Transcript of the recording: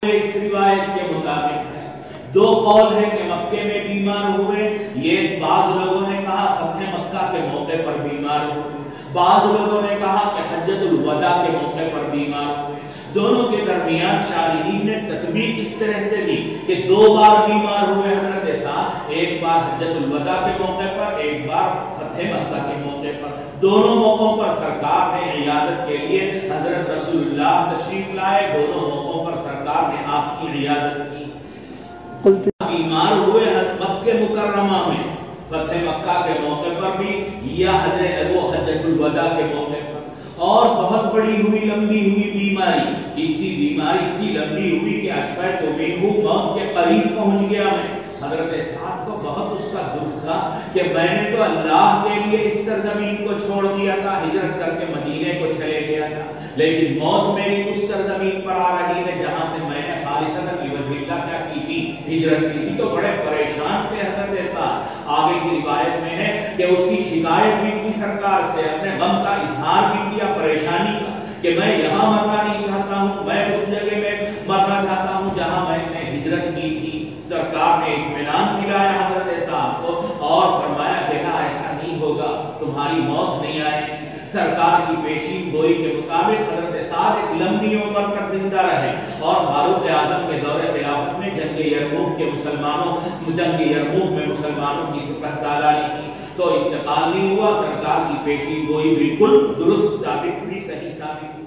اس روایت کے مطابق ہے۔ دو قول ہے کہ مکے میں بیمار ہوئے، یہ بعض لوگوں نے کہا فتح مکہ کے موقع پر بیمار ہوئے، بعض لوگوں نے کہا کہ حجۃ الوداع کے موقع پر بیمار ہوئے۔ دونوں کے درمیان شارحین نے تطبیق اس طرح سے لی کہ دو بار بیمار ہوئے حضرت سعد، ایک بار حجۃ الوداع کے موقع پر، ایک بار فتح مکہ کے موقع پر۔ دونوں موقعوں پر سرکار نے عیادت کے لیے حضرت رسول اللہ تشریف لائے، دونوں موقعوں پر سرکار نے آپ کی عیادت کی۔ بیمار ہوئے مکہ مکرمہ میں فتح مکہ کے موقع پر بھی یا حجۃ الوداع کے موقع پر، اور بہت بڑی ہوئی لمبی ہوئی بیماری، اتنی لمبی ہوئی کہ اشفیت منہ، موت کے قریب پہنچ گیا میں۔ حضرت سعد کو بہت اس کا دکھ تھا کہ میں نے تو اللہ کے لیے اس سرزمین کو چھوڑ دیا تھا، ہجرت کر کے مدینے کو چلے گیا تھا، لیکن موت میری اس سرزمین پر آ رہی ہے جہاں سے میں نے خالصتاً لوجہ اللہ کیا کی تھی، ہجرت کی تھی۔ تو بڑے پریشان تھے حضرت سعد۔ آگے کی روایت میں ہے کہ اس کی شکایت بھی کی سرکار سے، اپنے غم کا اظہار بھی کیا، پریشانی کا، کہ میں یہاں مرنا نہیں چاہتا ہوں، میں اس جگہ میں مرنا چاہتا ہوں جہاں میں نے ہجرت کی تھی۔ سرکار نے اطمینان دلایا حضرت صاحب کو اور فرمایا کہ نہ، ایسا نہیں ہوگا، تمہاری موت نہیں آئے گی۔ سرکار کی پیشین گوئی کے مطابق حضرت صاحب ایک لمبی عمر تک زندہ رہے اور فاروق اعظم کے دور خلافت میں جنگ یرموک میں مسلمانوں کی سپہسالاری کی، تو انتقال نہیں ہوا۔ سرکار کی پیشین گوئی بالکل درست ثابت ہوئی، صحیح ثابت